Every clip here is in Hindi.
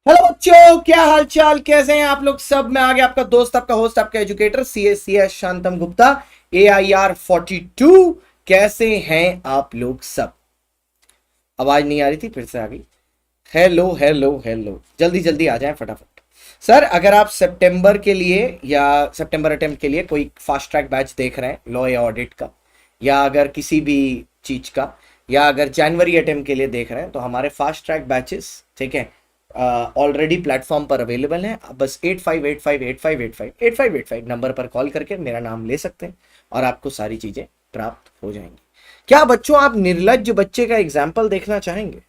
हेलो बच्चों, क्या हाल चाल, कैसे हैं आप लोग सब। मैं आ गया, आपका दोस्त, आपका होस्ट, आपका educator C S Shantam Gupta, AIR 42। कैसे हैं आप लोग सब। आवाज नहीं आ रही थी, फिर से आ गई। हेलो हेलो हेलो, जल्दी जल्दी आ जाएं फटाफट। सर, अगर आप सितंबर के लिए या सितंबर अटेम्प्ट के लिए कोई फास्ट ट्रैक बैच देख रहे हैं, लॉ या ऑडिट का, या अगर किसी भी चीज का, या अगर जनवरी अटेम्प्ट के लिए देख रहे हैं, तो हमारे फास्ट ट्रैक बैचेस, ठीक है, ऑलरेडी प्लेटफॉर्म पर अवेलेबल हैं। आप बस 858585858585 नंबर पर कॉल करके मेरा नाम ले सकते हैं और आपको सारी चीजें प्राप्त हो जाएंगी। क्या बच्चों, आप निर्लज्ज बच्चे का एग्जाम्पल देखना चाहेंगे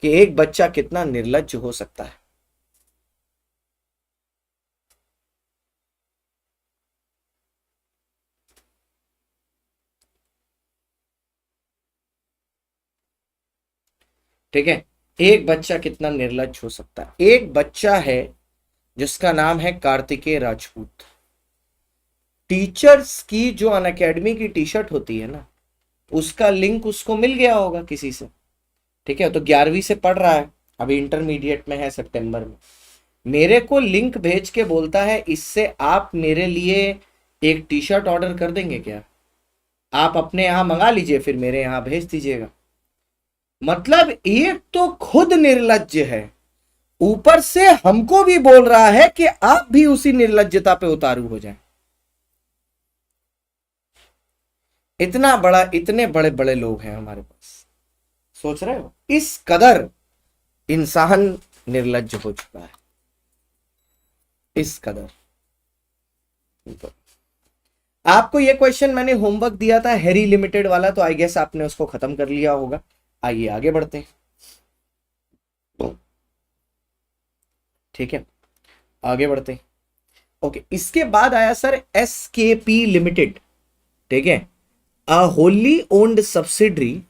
कि एक बच्चा कितना निर्लज्ज हो सकता है। ठीक है, एक बच्चा कितना निर्लज्ज हो सकता है। एक बच्चा है जिसका नाम है कार्तिकेय राजपूत। टीचर्स की जो अनअकैडमी की टी शर्ट होती है ना, उसका लिंक उसको मिल गया होगा किसी से। ठीक है, तो 11वीं से पढ़ रहा है, अभी इंटरमीडिएट में है सितंबर में। मेरे को लिंक भेज के बोलता है, इससे आप मेरे लिए एक टी शर्ट ऑर्डर कर देंगे क्या। आप अपने यहाँ मंगा लीजिए, फिर मेरे यहाँ भेज दीजिएगा। मतलब एक तो खुद निर्लज्ज है, ऊपर से हमको भी बोल रहा है कि आप भी उसी निर्लज्जता पे उतारू हो जाए। इतना बड़ा, इतने बड़े बड़े लोग हैं हमारे पास। सोच रहे हो, इस कदर इंसान निर्लज्ज हो चुका है, इस कदर। तो आपको ये क्वेश्चन मैंने होमवर्क दिया था हैरी लिमिटेड वाला, तो आई गेस आपने उसको खत्म कर लिया होगा। आइए आगे बढ़ते हैं। ठीक है, आगे बढ़ते हैं। ओके, इसके बाद आया सर SKP लिमिटेड। ठीक है, a wholly owned subsidiary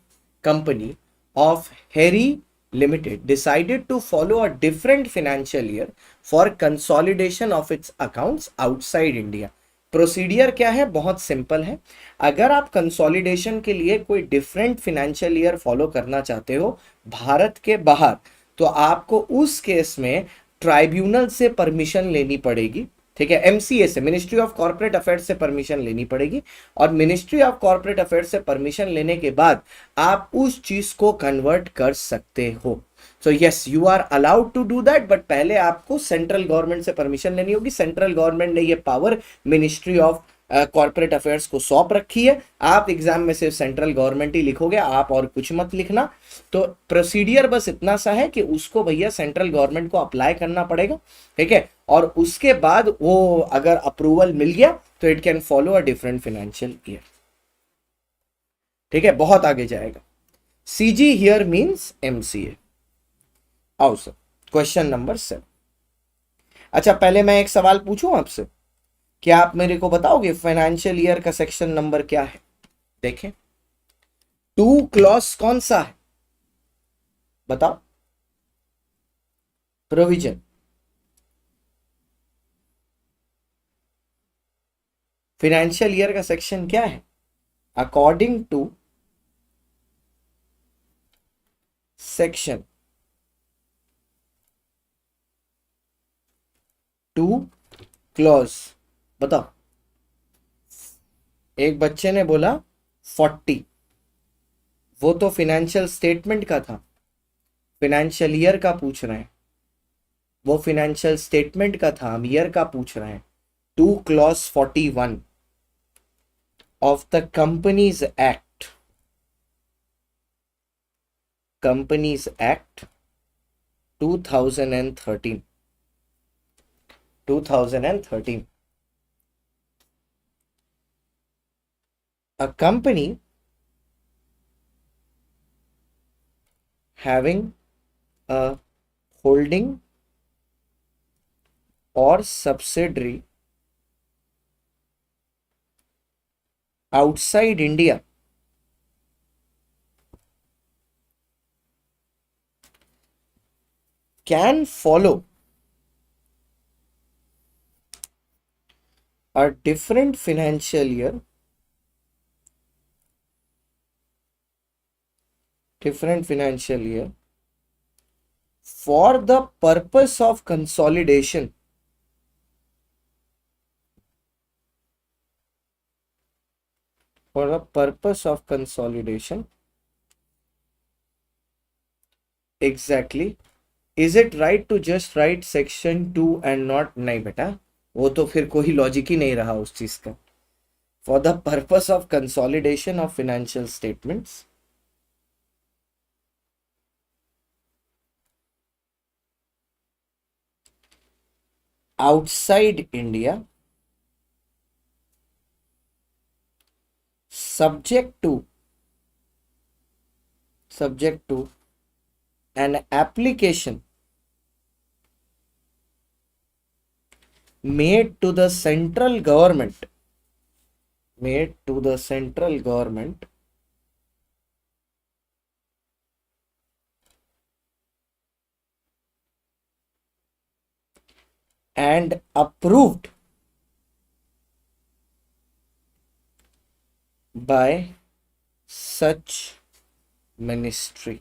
company of Harry Limited decided to follow a different financial year for consolidation of its accounts outside India. Procedure क्या है, बहुत सिंपल है। अगर आप कंसोलिडेशन के लिए कोई डिफरेंट फिनेंशियल ईयर फॉलो करना चाहते हो भारत के बाहर, तो आपको उस केस में ट्राइब्यूनल से परमिशन लेनी पड़ेगी। ठीक है, MCA से, मिनिस्ट्री ऑफ कॉर्पोरेट अफेयर्स से परमिशन लेनी पड़ेगी। और मिनिस्ट्री ऑफ कॉर्पोरेट अफेयर्स से परमिशन लेने के बाद आप उस चीज को कन्वर्ट कर सकते हो। So yes, you are allowed to do that, but पहले आपको सेंट्रल गवर्नमेंट से परमिशन लेनी होगी। सेंट्रल गवर्नमेंट ने ये power ministry of corporate affairs को सौंप रखी है। आप एग्जाम में सिर्फ सेंट्रल गवर्नमेंट ही लिखोगे, आप और कुछ मत लिखना। तो प्रोसीडियर बस इतना सा है कि उसको भैया सेंट्रल गवर्नमेंट को अप्लाई करना पड़ेगा। ठीक है, और उसके बाद वो अगर अप्रूवल मिल गया तो it can follow a different financial year. ठीक है, बहुत आगे जाएगा। CG here means MCA। आओ सर, क्वेश्चन नंबर 7। अच्छा, पहले मैं एक सवाल पूछूं आपसे, क्या आप मेरे को बताओगे फाइनेंशियल ईयर का सेक्शन नंबर क्या है। देखें, 2 क्लॉज कौन सा है, बताओ। प्रोविजन। फाइनेंशियल ईयर का सेक्शन क्या है, अकॉर्डिंग टू सेक्शन 2 क्लॉज, बताओ। एक बच्चे ने बोला 40, वो तो फाइनेंशियल स्टेटमेंट का था, फाइनेंशियल ईयर का पूछ रहे हैं। वो फाइनेंशियल स्टेटमेंट का था, हम ईयर का पूछ रहे हैं। 2 clause 41 of the companies act 2013। 2013, a company having a holding or subsidiary outside India can follow a different financial year, different financial year for the purpose of consolidation, for the purpose of consolidation, exactly, is it right to just write section 2 and not, नहीं बेटा, वो तो फिर कोई लॉजिक ही नहीं रहा उस चीज का. For the purpose of consolidation of financial statements, outside India, subject to an application made to the central government, and approved by such ministry.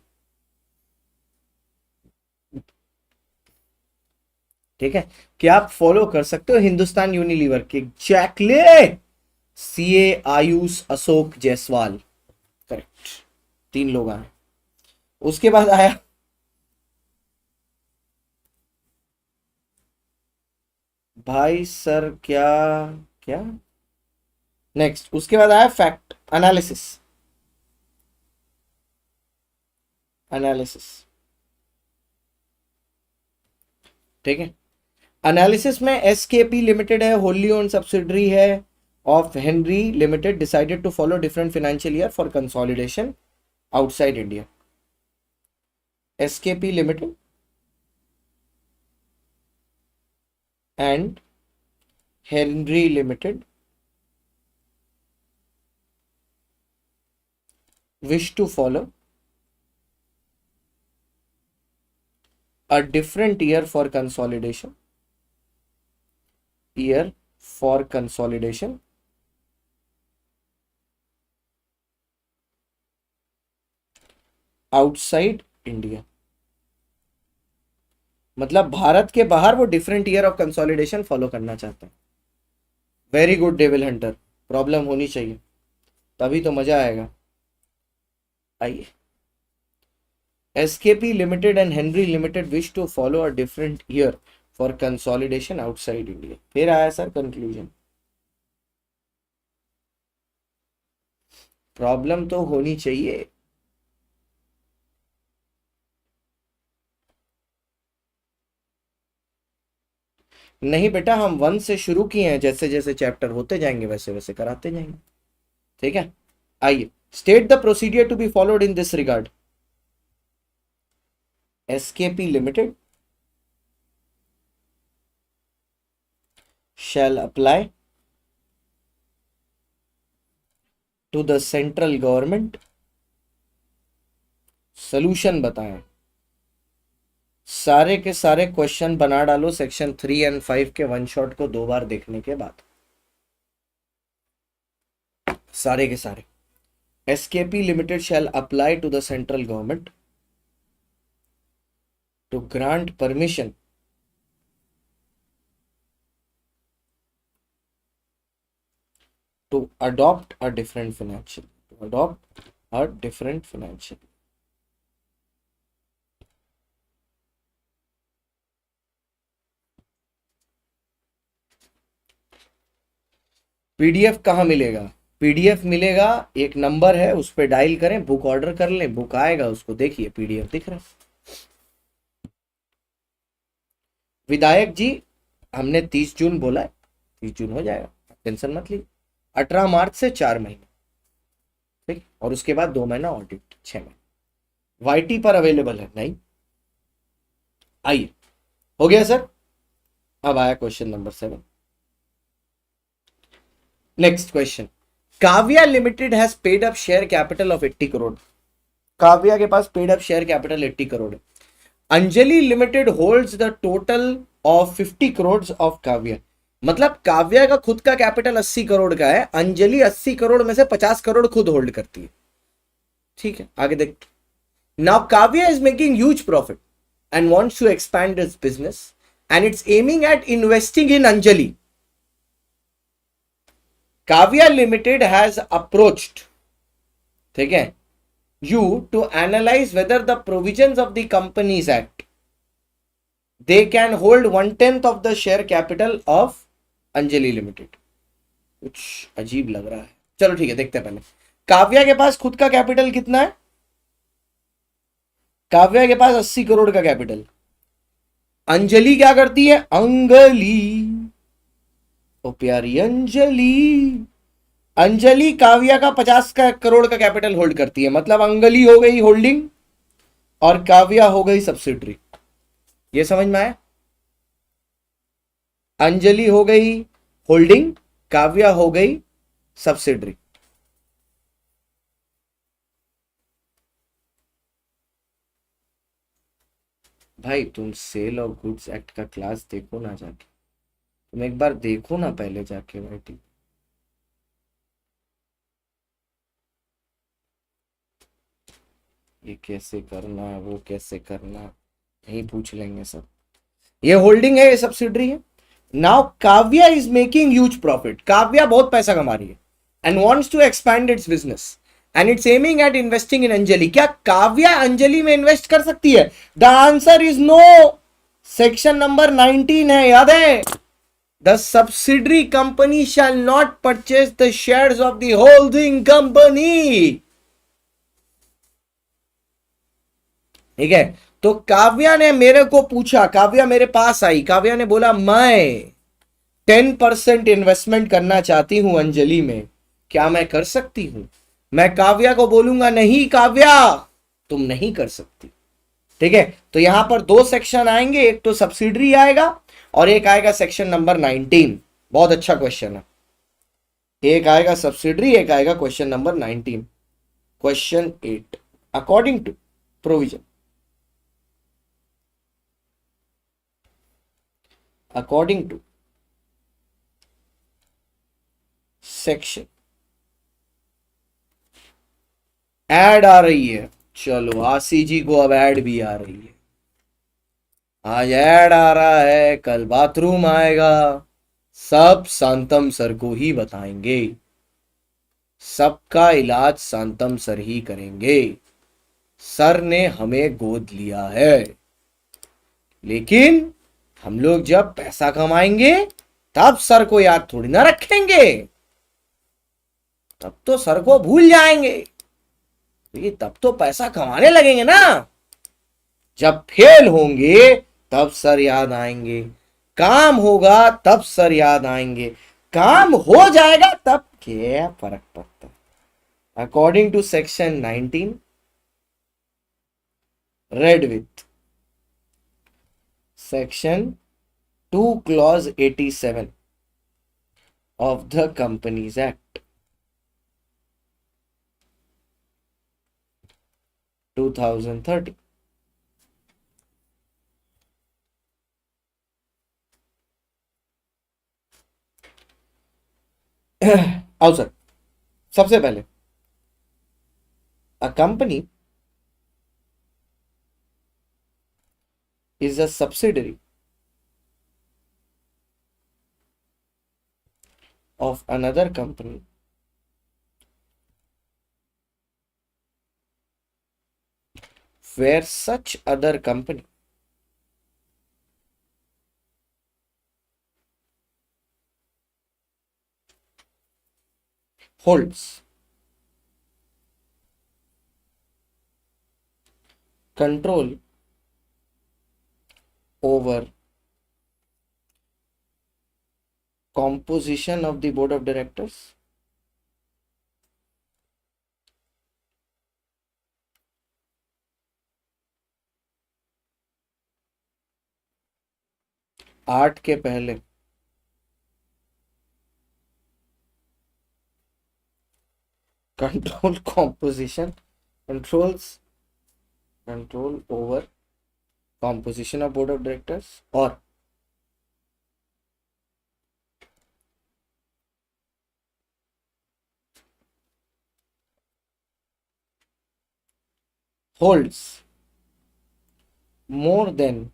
ठीक है, कि आप फॉलो कर सकते हो हिंदुस्तान यूनिलीवर के exactly CA Ayush Ashok Jaiswal, correct, 3 लोग आए. उसके बाद आया भाई सर क्या क्या नेक्स्ट, उसके बाद आया फैक्ट एनालिसिस. ठीक है, एनालिसिस में एसकेपी लिमिटेड है, होली ओन सब्सिडरी है of Henry limited, decided to follow different financial year for consolidation outside India. SKP limited and Henry Limited wish to follow a different year for consolidation, outside India. मतलब भारत के बाहर वो different year of consolidation follow करना चाहते हैं. Very good devil hunter, problem होनी चाहिए तभी तो मजा आएगा. आइए, SKP limited and Henry limited wish to follow a different year for consolidation outside India. फिर आया सर कंक्लूजन. प्रॉब्लम तो होनी चाहिए. नहीं बेटा, हम 1 से शुरू किए हैं, जैसे जैसे चैप्टर होते जाएंगे वैसे वैसे कराते जाएंगे. ठीक है, आइए, state the procedure to be followed in this regard. SKP limited shall apply to the central government. Solution बताएं. सारे के सारे क्वेश्चन बना डालो सेक्शन 3 एंड 5 के वन शॉट को 2 बार देखने के बाद. सारे के सारे. SKP limited shall apply to the central government to grant permission to adopt a different financial. PDF कहाँ मिलेगा? पीडीएफ मिलेगा, एक नंबर है उस पर डायल करें, बुक ऑर्डर कर लें, बुक आएगा, उसको देखिए, पीडीएफ दिख रहा है. विधायक जी, हमने 30 जून बोला है, 30 जून हो जाएगा, टेंशन मत लीजिए. 18 मार्च से 4 महीने, ठीक, और उसके बाद 2 महीना ऑडिट, 6 महीने. वाईटी पर अवेलेबल है नहीं. आइए, हो गया सर. अब आया question number 7. Next question. Kavya limited has paid up share capital of 80 crore. Kavya के पास paid up share capital 80 crore है. Anjali limited holds the total of 50 crore of Kavya. मतलब काव्या का खुद का कैपिटल 80 करोड़ का है, अंजलि 80 करोड़ में से 50 करोड़ खुद होल्ड करती है. ठीक है, आगे देख. Now Kavya is making huge profit and wants to expand its business and it's aiming at investing in Anjali. Kavya Limited has approached, ठीक है, you to analyze whether the provisions of the Companies Act they can hold 1/10 of the share capital of Anjali Limited. कुछ अजीब लग रहा है, चलो ठीक है देखते हैं पहले। काव्या के पास खुद का कैपिटल कितना है? काव्या के पास 80 करोड़ का कैपिटल। अंजलि क्या करती है? अंगली, ओ प्यारी अंजलि। अंजलि काव्या का 50 करोड़ का कैपिटल होल्ड करती है, मतलब अंगली हो गई होल्डिंग और काव्या हो गई सब्सिडरी। ये समझ में आया? अंजलि हो गई होल्डिंग, काव्या हो गई सब्सिडरी। भाई तुम सेल ऑफ गुड्स एक्ट का क्लास देखो ना जाके, तुम एक बार देखो ना पहले जाके भाई। ये कैसे करना है, वो कैसे करना, यही पूछ लेंगे सब। ये होल्डिंग है, ये सब्सिडरी है। Now Kavya is making huge profit, Kavya बहुत पैसा कमा रही है and wants to expand its business and its aiming at investing in Anjali. क्या काव्या अंजलि में इन्वेस्ट कर सकती है? The answer is no. Section number 19 है, याद है? The subsidiary company shall not purchase the shares of the holding company. ठीक है, तो काव्या ने मेरे को पूछा, काव्या मेरे पास आई, काव्या ने बोला मैं 10% इन्वेस्टमेंट करना चाहती हूं अंजलि में, क्या मैं कर सकती हूं? मैं काव्या को बोलूंगा नहीं काव्या, तुम नहीं कर सकती। ठीक है, तो यहां पर दो सेक्शन आएंगे, एक तो सब्सिडरी आएगा और एक आएगा सेक्शन नंबर 19। बहुत अच्छा क्वेश्चन है। एक आएगा सब्सिडरी, एक आएगा question number 19। Question 8, according to provision, according to section, एड आ रही है। चलो आशी जी को अब एड भी आ रही है। आज एड आ रहा है, कल बाथरूम आएगा, सब शांतम सर को ही बताएंगे, सबका इलाज शांतम सर ही करेंगे। सर ने हमें गोद लिया है, लेकिन हम लोग जब पैसा कमाएंगे तब सर को याद थोड़ी ना रखेंगे, तब तो सर को भूल जाएंगे। ये तब तो पैसा कमाने लगेंगे ना, जब फेल होंगे तब सर याद आएंगे, काम होगा तब सर याद आएंगे, काम हो जाएगा तब क्या फर्क पड़ता है। According to section 19 read with section 2 clause 87 of the Companies Act 2030। आओ सर, सबसे पहले a company is a subsidiary of another company where such other company holds control over composition of the board of directors, आठ के पहले control composition, control over composition of board of directors और holds more than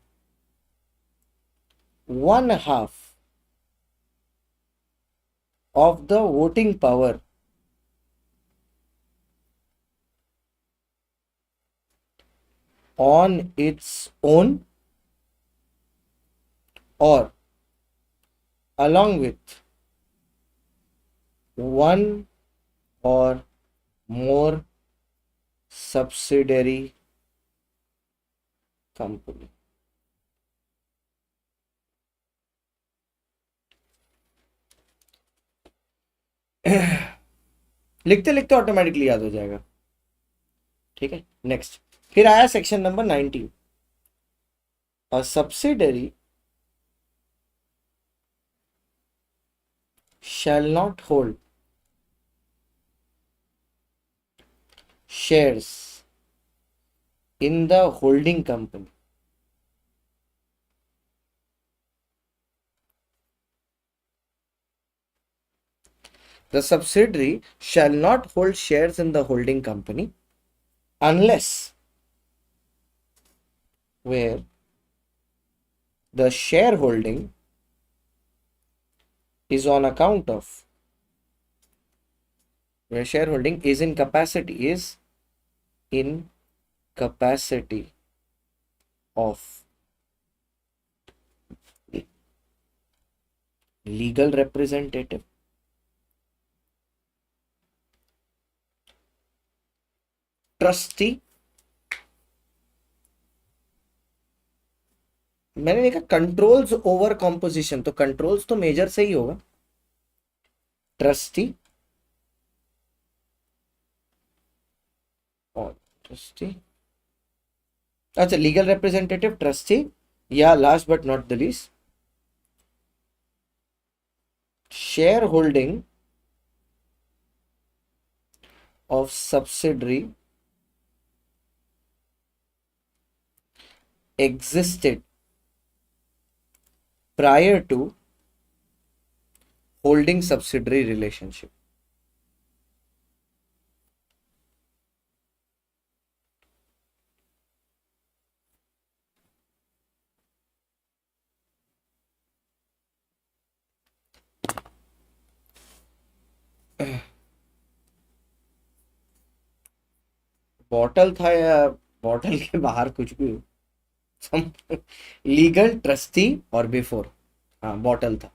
one half of the voting power on its own or along with one or more subsidiary company. लिखते लिखते ऑटोमेटिकली याद हो जाएगा। ठीक है, नेक्स्ट फिर आया section number 19, a subsidiary shall not hold shares in the holding company the subsidiary shall not hold shares in the holding company unless where the shareholding is on account of where shareholding is in capacity of legal representative, trustee, मैंने देखा कंट्रोल्स ओवर कॉम्पोजिशन, तो कंट्रोल्स तो मेजर से ही होगा, ट्रस्टी और ट्रस्टी, अच्छा लीगल रिप्रेजेंटेटिव, ट्रस्टी, या last but not the least share holding of subsidiary existed prior to holding subsidiary relationship. Bottle था या बॉटल के बाहर कुछ भी हो, लीगल, ट्रस्टी और बिफोर, हाँ बॉटल था।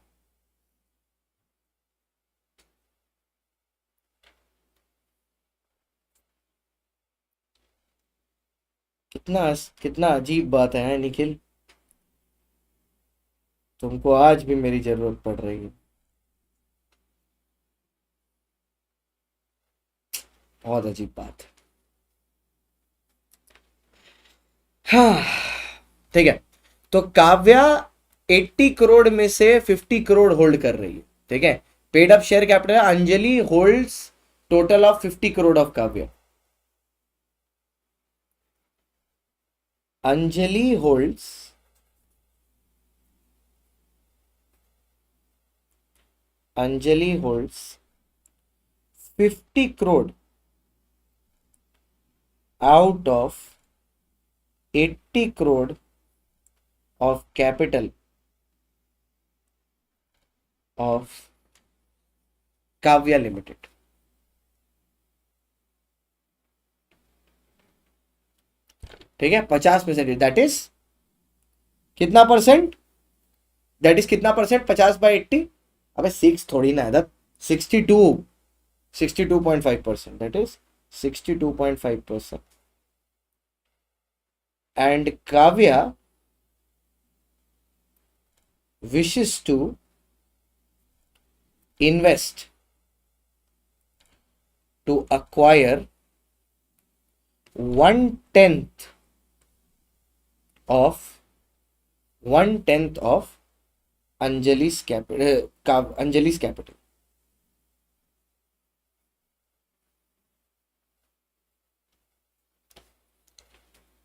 कितना कितना अजीब बात है निखिल, तुमको आज भी मेरी जरूरत पड़ रही है, बहुत अजीब बात है। हाँ ठीक है, तो काव्या 80 करोड़ में से 50 करोड़ होल्ड कर रही है। ठीक है, paid up share capital Anjali holds total of 50 crore of Kavya. Anjali holds 50 crore out of 80 crore of capital of Kavya Limited. ठीक है, 50%, दैट इज कितना परसेंट, दैट इज कितना परसेंट, 50/80, अबे 6 थोड़ी ना है, 62.5%, that is 62.5%. And Kavya wishes to invest to acquire 1/10 of Anjali's capital.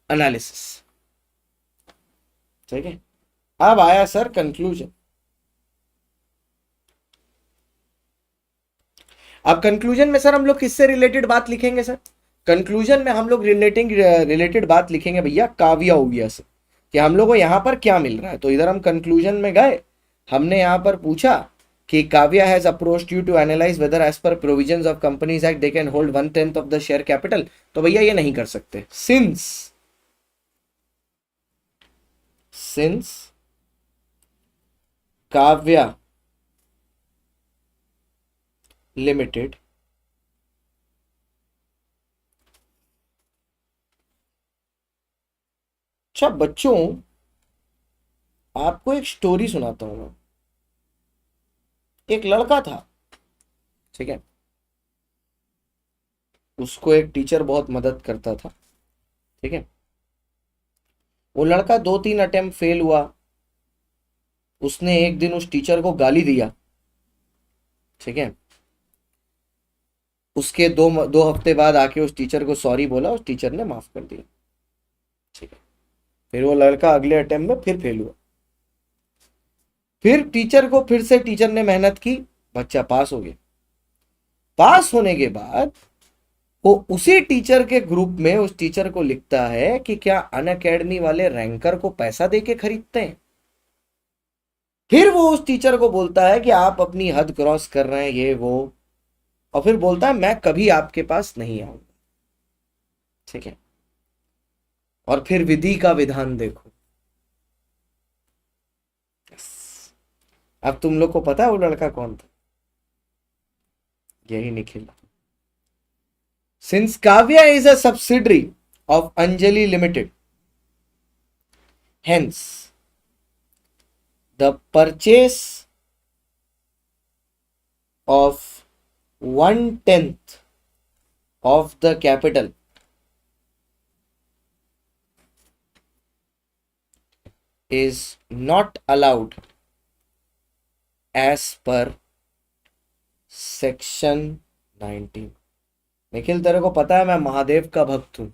Analysis. ठीक है, अब आया सर कंक्लूजन। अब कंक्लूजन में सर हम लोग किससे रिलेटेड बात लिखेंगे सर? कंक्लूजन में हम लोग रिलेटेड बात लिखेंगे भैया काव्या ओविया से। कि हम लोग को यहां पर क्या मिल रहा है। तो इधर हम कंक्लूजन में गए, हमने यहां पर पूछा कि Kavya has approached you to analyse whether as per provisions of companies act they can hold 1/10 of the share capital. तो भैया ये नहीं कर सकते, सिंस काव्या लिमिटेड अच्छा बच्चों, आपको एक स्टोरी सुनाता हूं मैं। एक लड़का था, ठीक है, उसको एक टीचर बहुत मदद करता था, ठीक है। वो लड़का 2-3 अटेम्प्ट फेल हुआ। उसने एक दिन उस टीचर को गाली दिया, ठीक है। उसके दो हफ्ते बाद आके उस टीचर को सॉरी बोला, उस टीचर ने माफ कर दिया, ठीक है। फिर वो लड़का अगले अटेम्प्ट में फिर फेल हुआ। फिर टीचर ने मेहनत की, बच्चा पास हो गया। पास होने के बाद वो उसी टीचर के ग्रुप में उस टीचर को लिखता है कि क्या अनअकैडमी वाले रैंकर को पैसा देके खरीदते हैं। फिर वो उस टीचर को बोलता है कि आप अपनी हद क्रॉस कर रहे हैं, ये वो, और फिर बोलता है मैं कभी आपके पास नहीं आऊंगा, ठीक है। और फिर विधि का विधान देखो। अब तुम लोग को पता है वो लड़का कौन था? यही Nikhil. Since Kavya is a subsidiary of Anjali limited, hence the purchase of 1/10 of the capital is not allowed as per section 19। Nikhil तेरे को पता है मैं महादेव का भक्त हूं,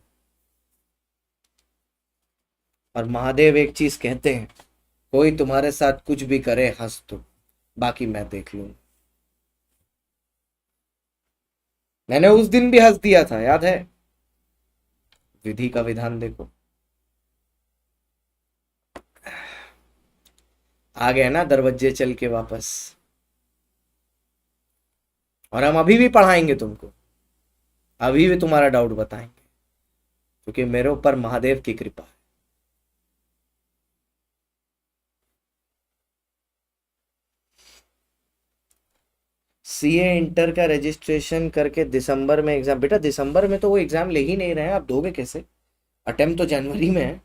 और महादेव एक चीज कहते हैं, कोई तुम्हारे साथ कुछ भी करे हंस दो, बाकी मैं देख लूंगा। मैंने उस दिन भी हंस दिया था, याद है? विधि का विधान देखो। आ गए ना दरवाजे चल के वापस। और हम अभी भी पढ़ाएंगे तुमको, अभी भी तुम्हारा डाउट बताएंगे, क्योंकि मेरे ऊपर महादेव की कृपा है। सीए इंटर का रजिस्ट्रेशन करके दिसंबर में एग्जाम। बेटा दिसंबर में तो वो एग्जाम ले ही नहीं रहे हैं, आप दोगे कैसे? अटेम्प्ट तो जनवरी में है,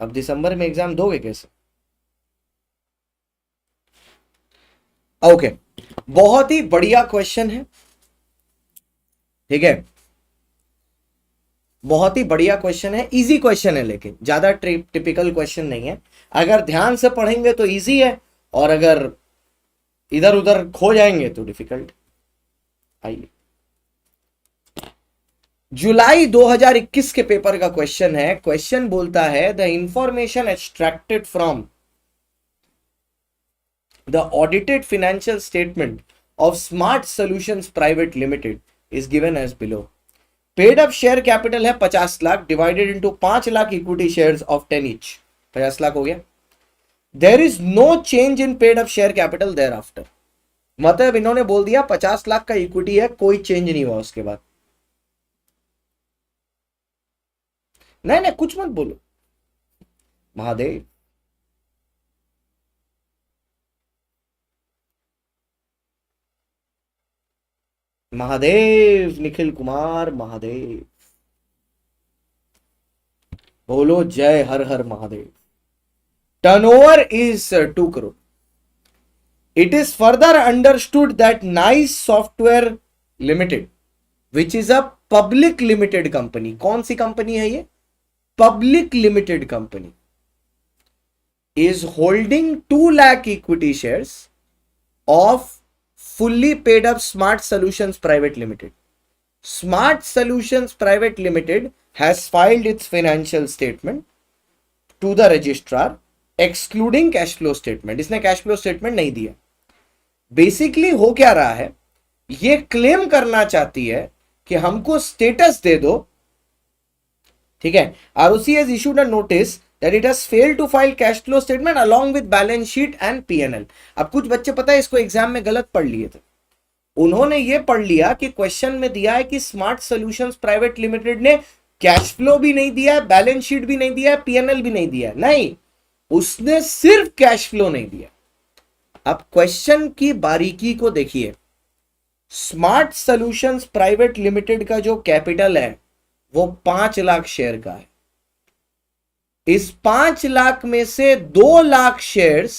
अब दिसंबर में एग्जाम दोगे कैसे? ओके, बहुत ही बढ़िया क्वेश्चन है, ठीक है, बहुत ही बढ़िया क्वेश्चन है, इजी क्वेश्चन है, लेकिन ज्यादा टिपिकल क्वेश्चन नहीं है। अगर ध्यान से पढ़ेंगे तो इजी है, और अगर इधर उधर खो जाएंगे तो डिफिकल्ट। आइए, जुलाई 2021 के पेपर का क्वेश्चन है। क्वेश्चन बोलता है the information extracted from the audited financial statement of smart solutions private limited is given as below. Paid up share capital है 50 lakh, divided into 5 lakh equity shares of 10 each, 50 lakh हो गया। There is no change in paid up share capital thereafter. मतलब इन्होंने बोल दिया 50 लाख का इक्विटी है, कोई चेंज नहीं हुआ उसके बाद। नहीं नहीं कुछ मत बोलो, महादेव। महादेव, निखिल कुमार महादेव, बोलो जय हर हर Mahadev. Turnover is 2 crore. It is further understood that nice software limited which is a public limited company. कौन सी कंपनी है ये? Public limited company is holding 2 lakh equity shares of fully paid up Smart Solutions Private Limited. Smart Solutions Private Limited has filed its financial statement to the registrar excluding cash flow statement. इसने कैश फ्लो स्टेटमेंट नहीं दिया। बेसिकली हो क्या रहा है, ये क्लेम करना चाहती है कि हमको स्टेटस दे दो, ठीक है। ROC has issued a notice that it has failed to file cash flow statement along with balance sheet and P&L. अब कुछ बच्चे पता है इसको एग्जाम में गलत पढ़ लिए थे, उन्होंने ये पढ़ लिया कि क्वेश्चन में दिया है कि स्मार्ट सॉल्यूशंस प्राइवेट लिमिटेड ने कैश फ्लो भी नहीं दिया है, बैलेंस शीट भी नहीं दिया है, P&L भी नहीं दिया है, नहीं, उसने सिर्फ कैश फ्लो नहीं दिया। अब क्वेश्चन की बारीकी को देखिए, स्मार्ट सॉल्यूशंस प्राइवेट लिमिटेड का जो कैपिटल है वो 5 लाख शेयर का है। इस 5 लाख में से 2 लाख शेयर्स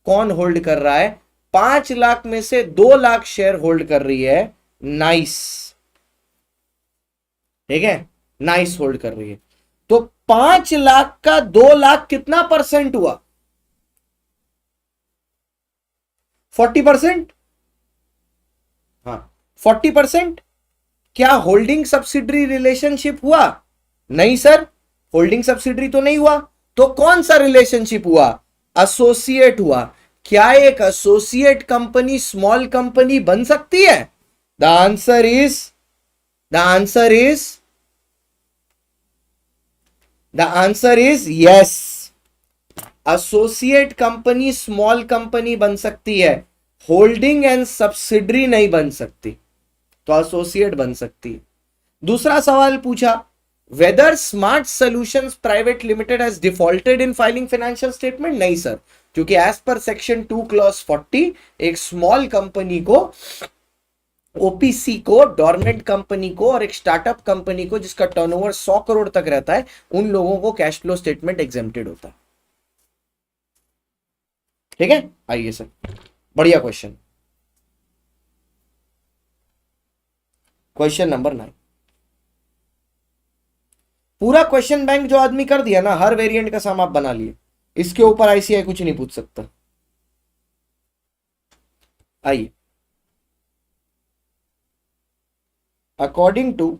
कौन होल्ड कर रहा है? 5 लाख में से 2 लाख शेयर होल्ड कर रही है नाइस, ठीक है, नाइस होल्ड कर रही है। तो 5 लाख का 2 लाख कितना परसेंट हुआ? 40%। हाँ 40%। क्या होल्डिंग सब्सिडरी रिलेशनशिप हुआ? नहीं सर, होल्डिंग सब्सिडरी तो नहीं हुआ, तो कौन सा रिलेशनशिप हुआ? एसोसिएट हुआ। क्या एक एसोसिएट कंपनी स्मॉल कंपनी बन सकती है? The answer is yes. Associate company small company बन सकती है, होल्डिंग एंड सब्सिडरी नहीं बन सकती, तो एसोसिएट बन सकती है। दूसरा सवाल पूछा, whether smart solutions private limited has defaulted in filing financial statement? नहीं सर, क्योंकि एज पर सेक्शन 2 क्लॉज 40 एक स्मॉल कंपनी को, ओपीसी को, डोरमेंट कंपनी को और एक स्टार्टअप कंपनी को जिसका टर्नओवर 100 करोड़ तक रहता है, उन लोगों को कैश फ्लो स्टेटमेंट एग्जेम्प्टेड होता है। ठीक है, आइए सर, बढ़िया क्वेश्चन, क्वेश्चन नंबर 9। पूरा क्वेश्चन बैंक जो आदमी कर दिया ना, हर वेरिएंट का सम आप बना लिए, इसके ऊपर आईसीआई कुछ नहीं पूछ सकता। आइए, according to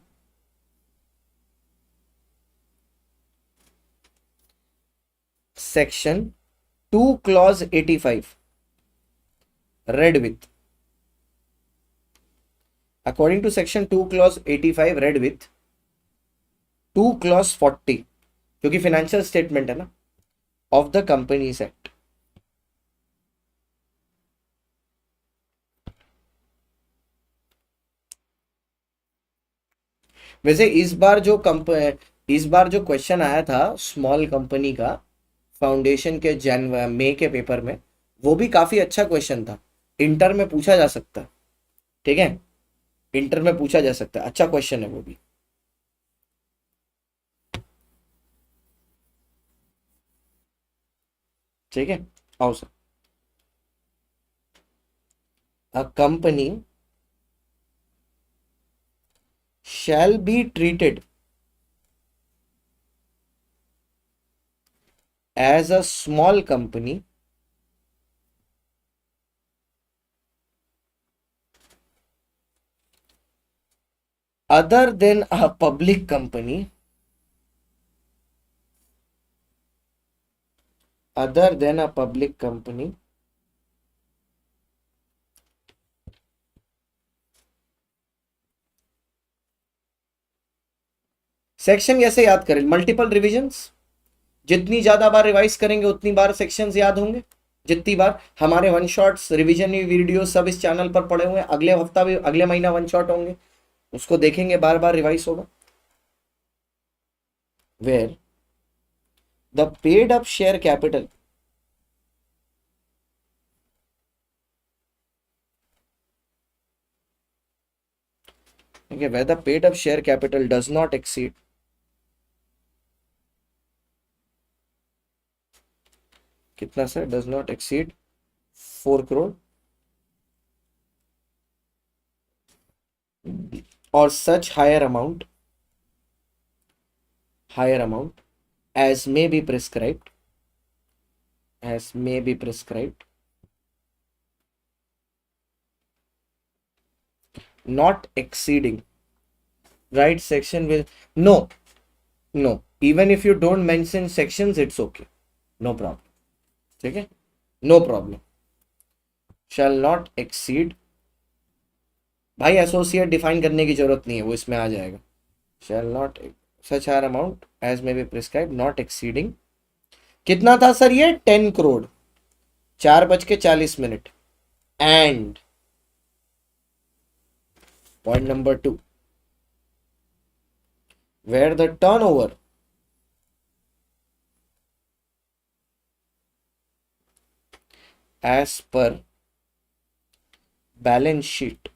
section 2 clause 85 read with, according to section 2 clause 85 read with 2 clause 40, क्योंकि फाइनेंशियल स्टेटमेंट है ना, ऑफ द कंपनीज एक्ट, वैसे इस बार जो क्वेश्चन आया था स्मॉल कंपनी का फाउंडेशन के मई के पेपर में, वो भी काफी अच्छा क्वेश्चन था, इंटर में पूछा जा सकता है। ठीक है, इंटर में पूछा जा सकता है, अच्छा क्वेश्चन है वो भी। ठीक है, आओ sir. A company shall be treated as a small company other than a public company section कैसे याद करें? मल्टीपल रिविजन्स, जितनी ज्यादा बार रिवाइज करेंगे उतनी बार सेक्शंस याद होंगे। जितनी बार हमारे वन शॉट्स रिवीजन वीडियो सब इस चैनल पर पड़े हुए हैं, अगले हफ्ता भी, अगले महीना वन शॉट होंगे, उसको देखेंगे, बार बार रिवाइज होगा। Where the paid up share capital where the paid up share capital does not exceed कितना sir? Does not exceed 4 crore और such higher amount as may be prescribed not exceeding, right? Section will no even if you don't mention sections it's okay, no problem। ठीक है, no problem. Shall not exceed, भाई एसोसिएट डिफाइन करने की जरूरत नहीं है, वो इसमें आ जाएगा। Shall not such higher amount as may be prescribed not exceeding कितना था सर ये? 10 crore. 4:40 and point number 2, where the turnover as per balance sheet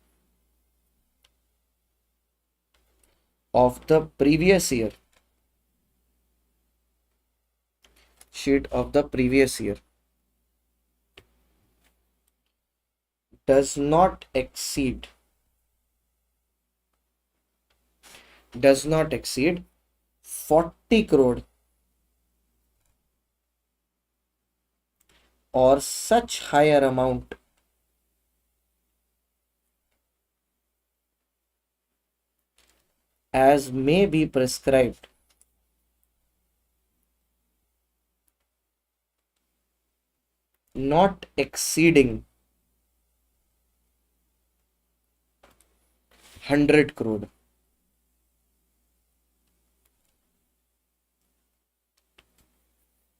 of the previous year does not exceed 40 crore or such higher amount as may be prescribed not exceeding 100 crore.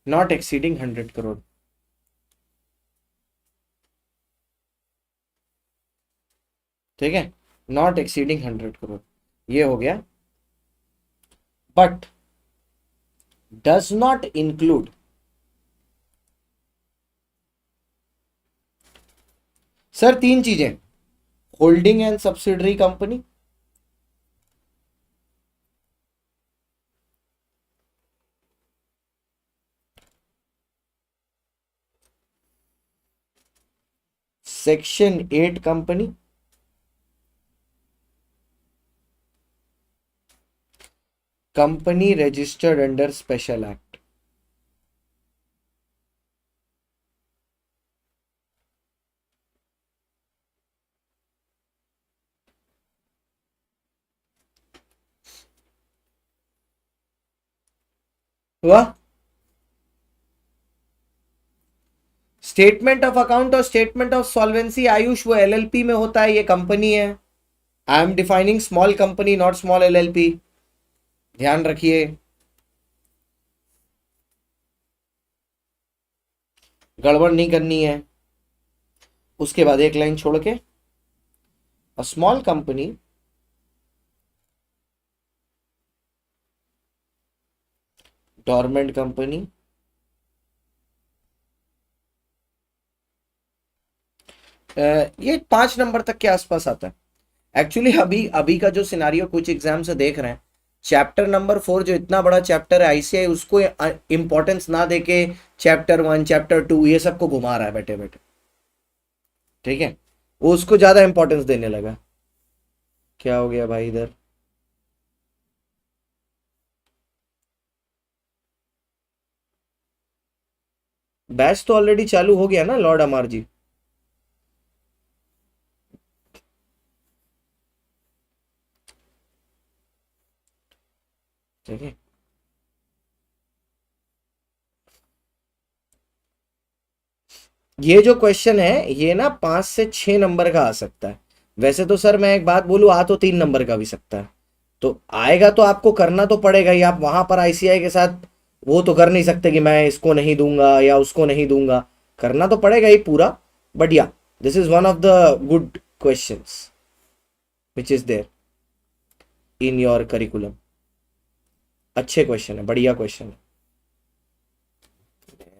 Not exceeding 100 crore. ठीक है, नॉट एक्सीडिंग 100 करोड़, ये हो गया. But does not include sir 3 चीजें: holding and subsidiary company, section 8 company, company registered under special act. हुआ? स्टेटमेंट ऑफ अकाउंट और स्टेटमेंट ऑफ सॉल्वेंसी आयुष वो एलएलपी में होता है, ये कंपनी है. I am defining small company not small LLP, ध्यान रखिए. गड़बड़ नहीं करनी है. उसके बाद एक लाइन छोड़ के, अ स्मॉल कंपनी डॉर्मेंट कंपनी ये 5 नंबर तक के आसपास आता है. एक्चुअली अभी अभी का जो सिनारियो कुछ एग्जाम से देख रहे हैं, चैप्टर नंबर 4 जो इतना बड़ा चैप्टर है आईसीआई, उसको इंपॉर्टेंस ना देके चैप्टर 1 चैप्टर 2 ये सबको घुमा रहा है बैठे बैठे. ठीक है, वो उसको ज्यादा इंपॉर्टेंस देने लगा. क्या हो गया भाई इधर? बैच तो ऑलरेडी चालू हो गया ना लॉर्ड अमर जी. ठीक है, ये जो क्वेश्चन है ये ना 5 से 6 नंबर का आ सकता है. वैसे तो सर मैं एक बात बोलूं, आ तो 3 नंबर का भी सकता है. तो आएगा तो आपको करना तो पड़ेगा ही. आप वहां पर आईसीआई के साथ वो तो कर नहीं सकते कि मैं इसको नहीं दूंगा या उसको नहीं दूंगा. करना तो पड़ेगा ही पूरा. But yeah, this is one of the good questions which is there in your curriculum. अच्छे क्वेश्चन है, बढ़िया क्वेश्चन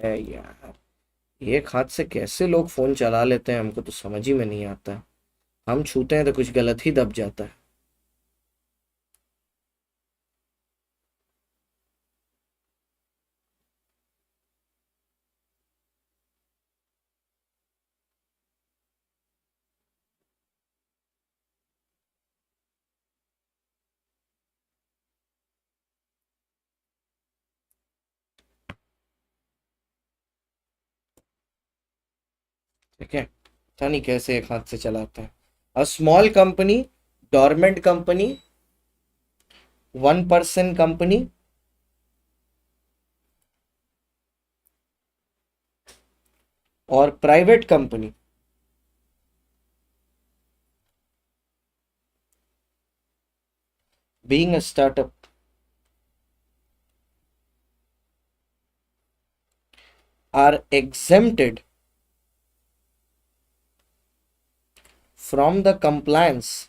है यार. एक हाथ से कैसे लोग फोन चला लेते हैं हमको तो समझ ही में नहीं आता. हम छूते हैं तो कुछ गलत ही दब जाता है. ठीक है, पता नहीं कैसे एक हाथ से चलाते हैं. A small company, dormant company, 1 person company और private company being a startup are exempted from the compliance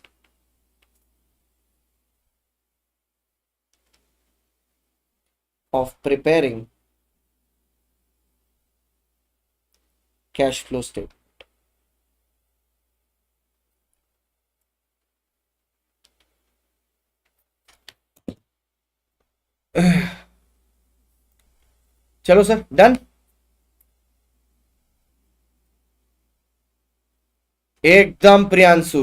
of preparing cash flow statement. चलो सर, डन। एकदम प्रियांशु।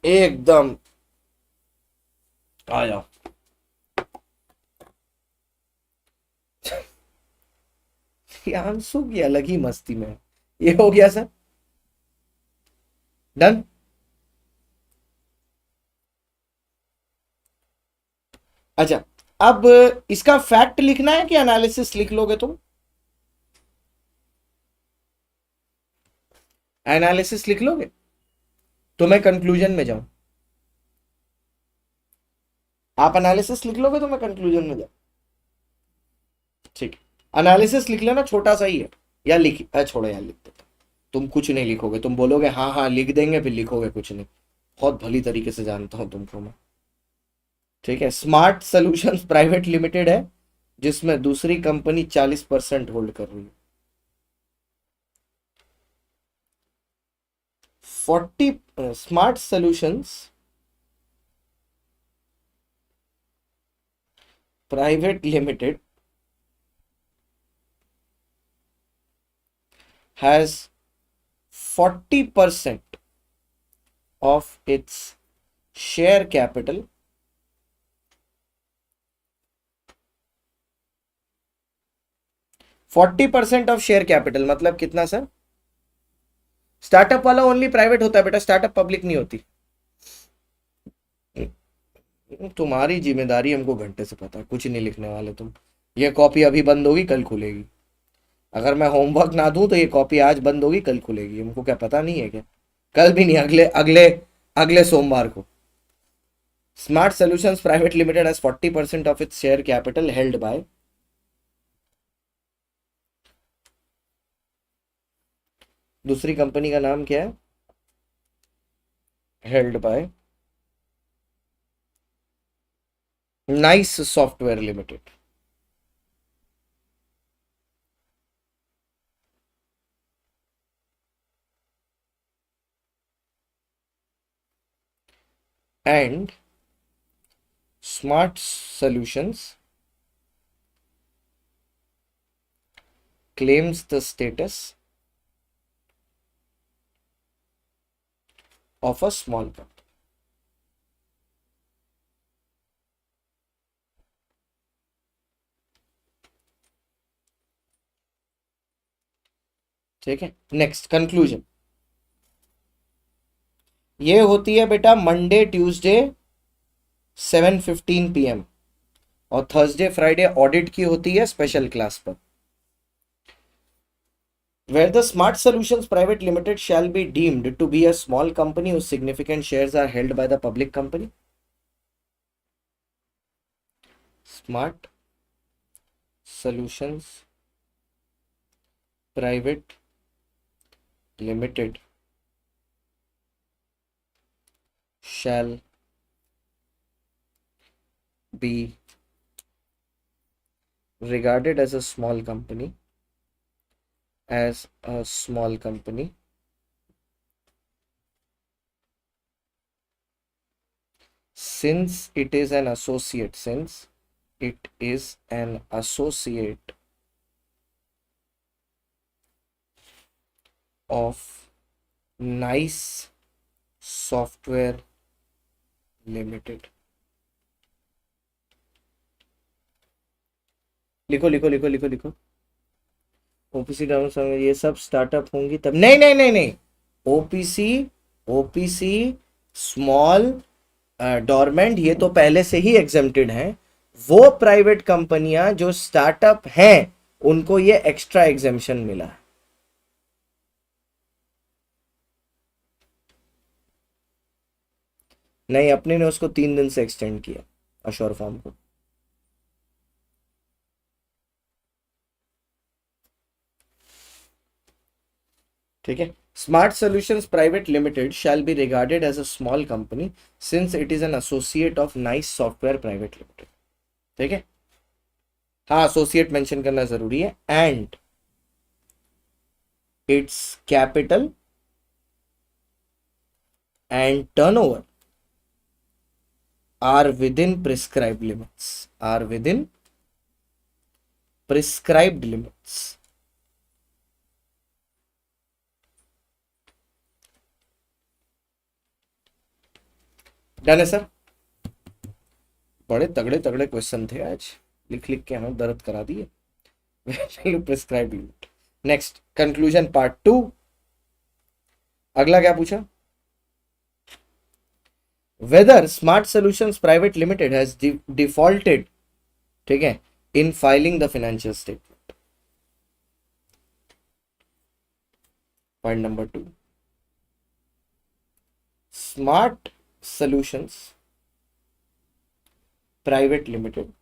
एकदम। आ जाओ। प्रियांशु की अलग ही मस्ती में है। ये हो गया सर, डन। अच्छा, अब इसका फैक्ट लिखना है कि एनालिसिस लिख लोगे तुम? एनालिसिस लिख लोगे तो मैं कंक्लूजन में जाऊं? आप एनालिसिस लिख लोगे तो मैं कंक्लूजन में जाऊं? ठीक है, एनालिसिस लिख लेना, छोटा सा ही है। या लिख, छोड़ो यार, लिख देता। तुम कुछ नहीं लिखोगे, तुम बोलोगे हाँ हाँ लिख देंगे, फिर लिखोगे कुछ नहीं। बहुत भली तरीके से जानता हूं तुमको मैं। ठीक है, स्मार्ट सॉल्यूशंस प्राइवेट लिमिटेड है, जिसमें दूसरी कंपनी 40% होल्ड कर रही है। 40 smart solutions private limited has 40% of its share capital of share capital मतलब कितना सर? स्टार्टअप वाला ओनली प्राइवेट होता है बेटा, स्टार्टअप पब्लिक नहीं होती। तुम्हारी जिम्मेदारी हमको घंटे से पता है, कुछ नहीं लिखने वाले तुम। ये कॉपी अभी बंद होगी, कल खुलेगी। अगर मैं होमवर्क ना दूं तो ये कॉपी आज बंद होगी, कल खुलेगी। हमको क्या पता नहीं है क्या? कल भी नहीं, अगले अगले अगले सोमवार को। Smart solutions private limited has 40% of its share capital held by, दूसरी कंपनी का नाम क्या है? Held by nice software limited. And smart solutions claims the status of a small company. ठीक है, नेक्स्ट कंक्लूजन। ये होती है बेटा मंडे ट्यूसडे 7:15 PM, और थर्सडे फ्राइडे ऑडिट की होती है स्पेशल क्लास पर। Where the Smart Solutions Private Limited shall be deemed to be a small company whose significant shares are held by the public company. Smart Solutions Private Limited shall be regarded as a small company, since it is an associate of Nice Software Limited. लिखो लिखो लिखो लिखो लिखो। ओपीसी डाउन ये सब स्टार्टअप होंगी तब। नहीं नहीं नहीं नहीं, ओपीसी ओपीसी स्मॉल डॉर्मेंट ये तो पहले से ही एग्जेम्प्टेड हैं। वो प्राइवेट कंपनियां जो स्टार्टअप हैं उनको ये एक्स्ट्रा एग्जेम्पशन मिला है। नहीं, अपने ने उसको 3 दिन से एक्सटेंड किया अश्योर फॉर्म को। ठीक है, smart solutions private limited shall be regarded as a small company since it is an associate of nice software private limited. ठीक है, हाँ एसोसिएट मेंशन करना जरूरी है। And its capital and turnover are within prescribed limits, are within prescribed limits। Done है सर। बड़े तगड़े तगड़े क्वेश्चन थे आज, लिख लिख के हमें दर्द करा दिए। Prescribe limit. Next conclusion part 2। अगला क्या पूछा, whether smart solutions private limited has defaulted, ठीक है, in filing the financial statement. Point number 2, smart solutions private limited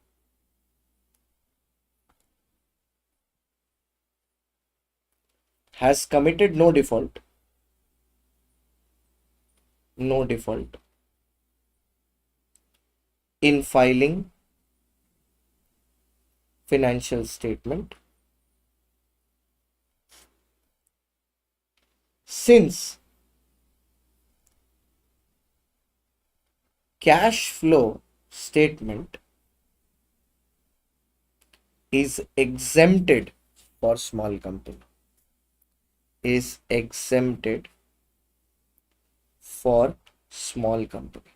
has committed no default in filing financial statement since cash flow statement is exempted for small company, is exempted for small company।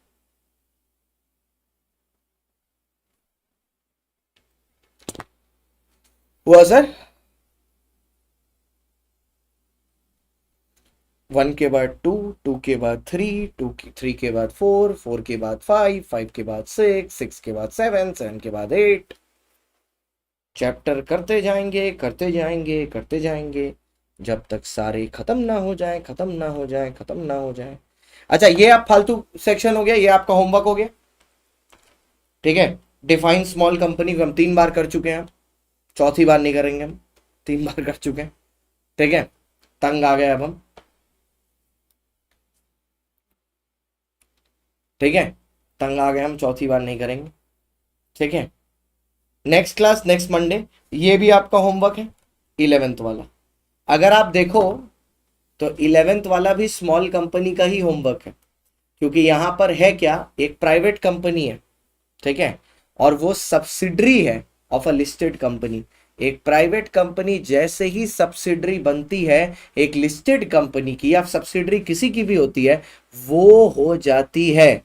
हुआ सर, 1 के बाद 2, 2 के बाद 3, 3 के बाद 4, 4 के बाद 5, 5 के बाद 6, 6 के बाद 7, 7 के बाद 8। चैप्टर करते जाएंगे करते जाएंगे करते जाएंगे जब तक सारे खत्म ना हो जाए, खत्म ना हो जाए, खत्म ना हो जाए। अच्छा, ये आप फालतू सेक्शन हो गया, ये आपका होमवर्क हो गया। ठीक है, डिफाइन स्मॉल कंपनी को हम 3 बार कर चुके हैं, चौथी बार नहीं करेंगे, हम 3 बार कर चुके हैं। ठीक है, तंग आ गए अब हम। ठीक है, तंग आ गए हम, चौथी बार नहीं करेंगे। ठीक है, नेक्स्ट क्लास नेक्स्ट मंडे, ये भी आपका होमवर्क है 11th वाला। अगर आप देखो तो 11th वाला भी स्मॉल कंपनी का ही होमवर्क है, क्योंकि यहां पर है क्या, एक प्राइवेट कंपनी है, ठीक है, और वो सब्सिडरी है ऑफ अ लिस्टेड कंपनी। एक प्राइवेट कंपनी जैसे ही सब्सिडरी बनती है एक लिस्टेड कंपनी की, या सब्सिडरी किसी की भी होती है, वो हो जाती है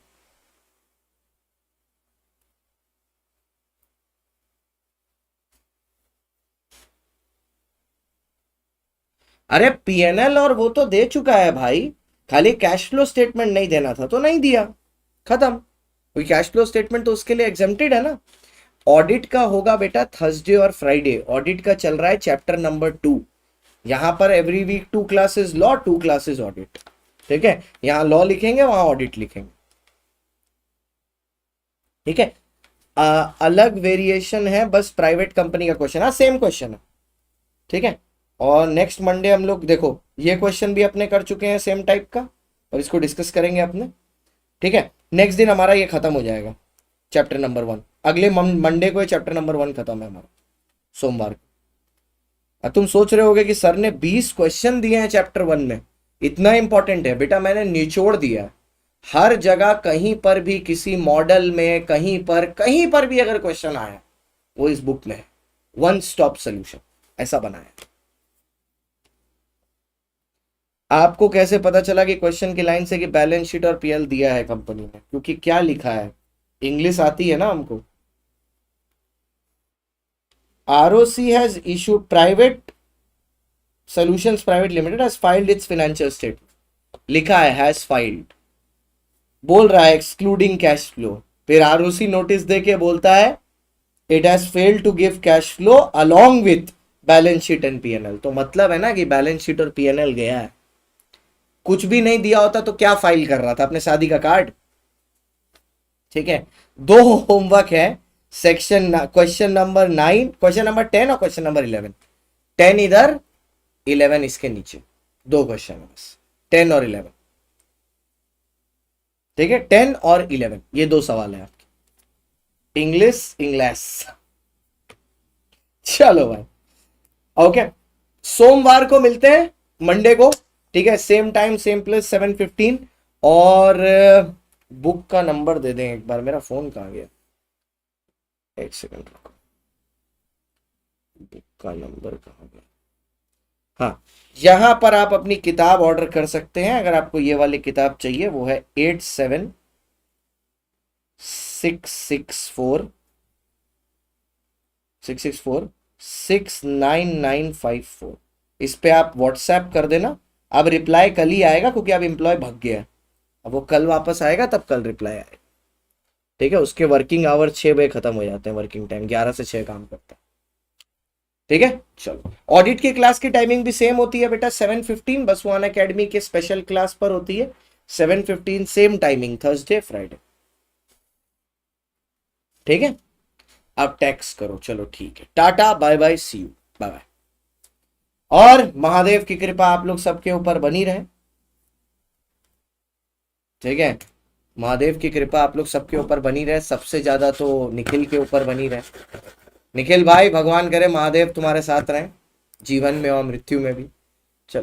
अरे पीएनएल, और वो तो दे चुका है भाई, खाली कैश फ्लो स्टेटमेंट नहीं देना था तो नहीं दिया, खत्म। कोई कैश फ्लो स्टेटमेंट तो उसके लिए एग्जेम्प्टेड है ना। ऑडिट का होगा बेटा थर्सडे और फ्राइडे, ऑडिट का चल रहा है चैप्टर नंबर 2। यहां पर every week 2 classes law, 2 classes audit. ठीक है, यहां लॉ लिखेंगे, वहां ऑडिट लिखेंगे। ठीक है, अलग वेरिएशन है बस प्राइवेट कंपनी का क्वेश्चन, हाँ सेम क्वेश्चन है। ठीक है, और नेक्स्ट मंडे हम लोग देखो ये क्वेश्चन भी अपने कर चुके हैं सेम टाइप का, और इसको डिस्कस करेंगे अपने। ठीक है, नेक्स्ट दिन हमारा ये खत्म हो जाएगा चैप्टर नंबर 1। अगले मंडे को चैप्टर नंबर 1 खत्म है हमारा, सोमवार को। अब तुम सोच रहे होगे कि सर ने 20 क्वेश्चन दिए हैं चैप्टर 1 में, इतना इंपॉर्टेंट है बेटा, मैंने निचोड़ दिया। हर जगह कहीं पर भी किसी मॉडल में कहीं पर भी अगर क्वेश्चन आया वो इस बुक में है, वन स्टॉप सोल्यूशन ऐसा बनाया। आपको कैसे पता चला कि क्वेश्चन की लाइन से कि बैलेंस शीट और पीएल दिया है कंपनी ने, क्योंकि क्या लिखा है, इंग्लिश आती है ना हमको। ROC has issued private solutions private limited has filed its financial statement, लिखा है has filed, बोल रहा है एक्सक्लूडिंग कैश फ्लो, फिर ROC नोटिस देके बोलता है it has failed to give cash flow along with balance sheet and PNL. तो मतलब है ना कि बैलेंस शीट और पीएनएल गया है। कुछ भी नहीं दिया होता तो क्या फाइल कर रहा था, अपने शादी का कार्ड। ठीक है, 2 होमवर्क है, section question number 9, question number 10 और क्वेश्चन नंबर 11। 10 इधर, 11 इसके नीचे। 2 क्वेश्चन है बस, 10 और 11। ठीक है, 10 और 11 ये 2 सवाल है आपके, इंग्लिश। चलो भाई, ओके, सोमवार को मिलते हैं, मंडे को, ठीक है, सेम टाइम सेम प्लेस 7:15। और बुक का नंबर दे दें एक बार, मेरा फोन कहाँ गया, एक सेकंड रुको, बुक का नंबर कहाँ गया, हाँ, यहां पर आप अपनी किताब ऑर्डर कर सकते हैं। अगर आपको ये वाली किताब चाहिए, वो है 8664 इस पे आप व्हाट्सएप कर देना। अब रिप्लाई कल ही आएगा, क्योंकि अब एम्प्लॉय भाग गया है, अब वो कल वापस आएगा, तब कल रिप्लाई आएगा। ठीक है, उसके वर्किंग आवर 6 बजे खत्म हो जाते हैं, वर्किंग टाइम 11 से 6 काम करता है। ठीक है, चलो, ऑडिट की क्लास की टाइमिंग भी सेम होती है बेटा, 7:15, बस वो अनअकैडमी के स्पेशल क्लास पर होती है, 7:15 सेम टाइमिंग, थर्सडे फ्राइडे। ठीक है, अब टैक्स करो, चलो ठीक है, tata bye bye, see you, bye bye. और महादेव की कृपा आप लोग सबके ऊपर बनी रहे। ठीक है, महादेव की कृपा आप लोग सबके ऊपर बनी रहे, सबसे ज्यादा तो निखिल के ऊपर बनी रहे। निखिल भाई, भगवान करे महादेव तुम्हारे साथ रहे, जीवन में और मृत्यु में भी।